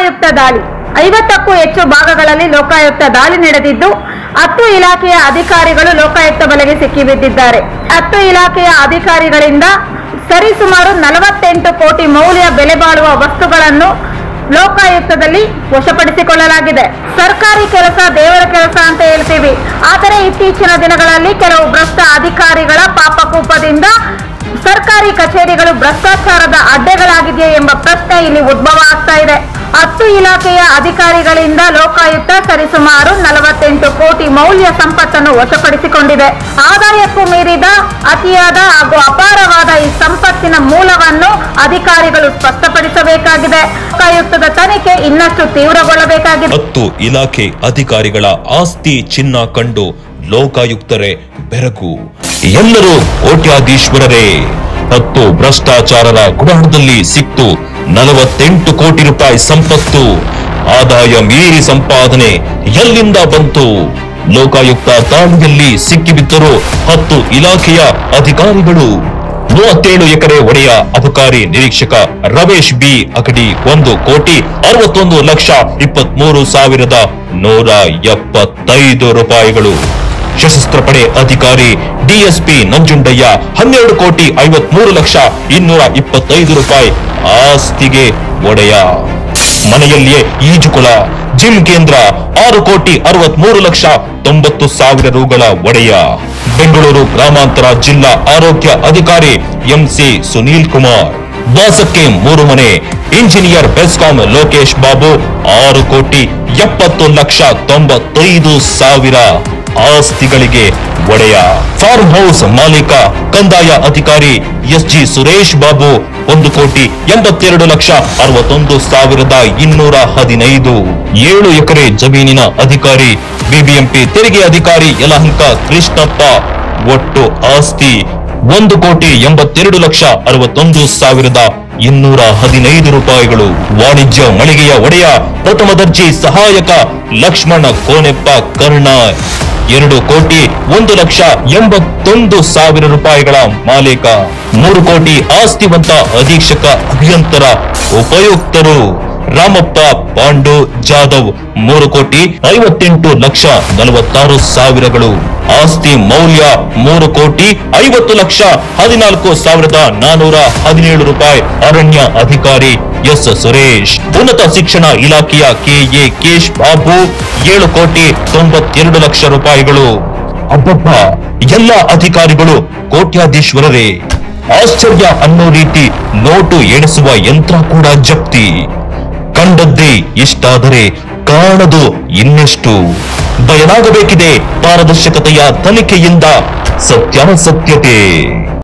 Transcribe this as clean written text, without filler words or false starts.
ಲೋಕಾಯುಕ್ತ ದಾಳಿ 50ಕ್ಕೂ ಹೆಚ್ಚು ಭಾಗಗಳಲ್ಲಿ ಲೋಕಾಯುಕ್ತ ದಾಳಿ ನಡೆದಿದ್ದು 10 ಇಲಾಖೆಯ ಅಧಿಕಾರಿಗಳು ಲೋಕಾಯುಕ್ತ ಬಲೆಗೆ ಸಿಕ್ಕಿಬಿದ್ದಿದ್ದಾರೆ. 10 ಇಲಾಖೆಯ ಅಧಿಕಾರಿಗಳಿಂದ ಸರಿಸುಮಾರು 48 ಕೋಟಿ ಮೌಲ್ಯ ಬೆಲೆ ಬಾಳುವ ವಸ್ತುಗಳನ್ನು ಲೋಕಾಯುಕ್ತದಲ್ಲಿ ವಶಪಡಿಸಿಕೊಳ್ಳಲಾಗಿದೆ. ಸರ್ಕಾರಿ ಕೆಲಸ ದೇವರ ಕೆಲಸ ಅಂತ ಹೇಳ್ತೀವಿ, ಆದರೆ ಇತ್ತೀಚಿನ ದಿನಗಳಲ್ಲಿ ಕೆಲವು ಭ್ರಷ್ಟ ಅಧಿಕಾರಿಗಳ ಪಾಪಕೂಪದಿಂದ ಸರ್ಕಾರಿ ಕಚೇರಿಗಳು ಭ್ರಷ್ಟಾಚಾರದ ಅಡ್ಡೆಗಳಾಗಿದೆಯೇ ಎಂಬ ಪ್ರಶ್ನೆ ಇಲ್ಲಿ ಉದ್ಭವ ಆಗ್ತಾ ಇದೆ. 10 ಇಲಾಖೆಯ ಅಧಿಕಾರಿಗಳಿಂದ ಲೋಕಾಯುಕ್ತ ಸರಿಸುಮಾರು 48 ಕೋಟಿ ಮೌಲ್ಯ ಸಂಪತ್ತನ್ನು ವಶಪಡಿಸಿಕೊಂಡಿದೆ. ಆದಾಯಕ್ಕೂ ಮೀರಿದ ಅತಿಯಾದ ಹಾಗೂ ಅಪಾರವಾದ ಈ ಸಂಪತ್ತಿನ ಮೂಲವನ್ನು ಅಧಿಕಾರಿಗಳು ಸ್ಪಷ್ಟಪಡಿಸಬೇಕಾಗಿದೆ. ಲೋಕಾಯುಕ್ತದ ತನಿಖೆ ಇನ್ನಷ್ಟು ತೀವ್ರಗೊಳ್ಳಬೇಕಾಗಿದೆ. 10 ಇಲಾಖೆ ಅಧಿಕಾರಿಗಳ ಆಸ್ತಿ ಚಿನ್ನ ಕಂಡು ಲೋಕಾಯುಕ್ತರೇ ಬೆರಗು. ಎಲ್ಲರೂ ಕೋಟ್ಯಾಧೀಶ್ವರರೇ. 10 ಭ್ರಷ್ಟಾಚಾರರ ಗುಡಾಣದಲ್ಲಿ ಸಿಕ್ತು 48 ಕೋಟಿ ರೂಪಾಯಿ ಸಂಪತ್ತು. ಆದಾಯ ಮೀರಿ ಸಂಪಾದನೆ ಎಲ್ಲಿಂದ ಬಂತು? ಲೋಕಾಯುಕ್ತ ದಾಳಿಯಲ್ಲಿ ಸಿಕ್ಕಿಬಿದ್ದರು 10 ಇಲಾಖೆಯ ಅಧಿಕಾರಿಗಳು. 37 ಎಕರೆ ಒಡೆಯ ಅಬಕಾರಿ ನಿರೀಕ್ಷಕ ರಮೇಶ್ ಬಿ ಅಗಡಿ 1,23,23,175 ರೂಪಾಯಿಗಳು. ಸಶಸ್ತ್ರ ಪಡೆ ಅಧಿಕಾರಿ ಡಿಎಸ್ಪಿ ನಂಜುಂಡಯ್ಯ 12,53,225 ರೂಪಾಯಿ ಆಸ್ತಿಗೆ ಒಡೆಯ. ಮನೆಯಲ್ಲಿಯೇ ಈಜುಕೊಳ, ಜಿಮ್ ಕೇಂದ್ರ 6,63,90,000 ರೂಗಳ ಒಡೆಯ. ಬೆಂಗಳೂರು ಗ್ರಾಮಾಂತರ ಜಿಲ್ಲಾ ಆರೋಗ್ಯ ಅಧಿಕಾರಿ ಎಂಸಿ ಸುನೀಲ್ ಕುಮಾರ್. ವಾಸಕ್ಕೆ 3 ಮನೆ. ಇಂಜಿನಿಯರ್ ಬೆಸ್ಕಾಂ ಲೋಕೇಶ್ ಬಾಬು 6,70,95,000 ಆಸ್ತಿಗಳಿಗೆ ಒಡೆಯ. ಫಾರ್ಮ್ ಹೌಸ್ ಮಾಲೀಕ ಕಂದಾಯ ಅಧಿಕಾರಿ ಎಸ್ಜಿ ಸುರೇಶ್ ಬಾಬು 1,82,61,215. 7 ಎಕರೆ ಜಮೀನಿನ ಅಧಿಕಾರಿ ಬಿಬಿಎಂಪಿ ತೆರಿಗೆ ಅಧಿಕಾರಿ ಯಲಹಂಕ ಕೃಷ್ಣಪ್ಪ. ಒಟ್ಟು ಆಸ್ತಿ 1,82,61,215 ರೂಪಾಯಿಗಳು. ವಾಣಿಜ್ಯ ಮಳಿಗೆಯ ಒಡೆಯ ಪ್ರಥಮ ದರ್ಜೆ ಸಹಾಯಕ ಲಕ್ಷ್ಮಣ ಕೋನೆಪ್ಪ ಕರ್ಣ 2,01,81,000 ರೂಪಾಯಿಗಳ ಮಾಲೀಕ. 3 ಕೋಟಿ ಆಸ್ತಿವಂತ ಅಧೀಕ್ಷಕ ಅಭಿಯಂತರ ಉಪಯುಕ್ತರು ರಾಮಪ್ಪ ಪಾಂಡು ಜಾಧವ್ 3,58,46,000. ಆಸ್ತಿ ಮೌಲ್ಯ 3,50,14,417 ರೂಪಾಯಿ. ಅರಣ್ಯ ಅಧಿಕಾರಿ ಎಸ್ ಸುರೇಶ್. ಉನ್ನತ ಶಿಕ್ಷಣ ಇಲಾಖೆಯ ಕೆಎ ಕೇಶ್ ಬಾಬು 7,92,00,000 ರೂಪಾಯಿಗಳು. ಅಬ್ಬಬ್ಬ, ಎಲ್ಲ ಅಧಿಕಾರಿಗಳು ಕೋಟ್ಯಾಧೀಶ್ವರರೇ. ಆಶ್ಚರ್ಯ ಅನ್ನೋ ರೀತಿ ನೋಟು ಎಣಿಸುವ ಯಂತ್ರ ಕೂಡ ಜಪ್ತಿ. ಕಂಡದ್ದೇ ಇಷ್ಟಾದರೆ ಕಾಣದು ಇನ್ನೆಷ್ಟು. ಬಯಲಾಗಬೇಕಿದೆ ಪಾರದರ್ಶಕತೆಯ ತನಿಖೆಯಿಂದ ಸತ್ಯಾಸತ್ಯತೆ.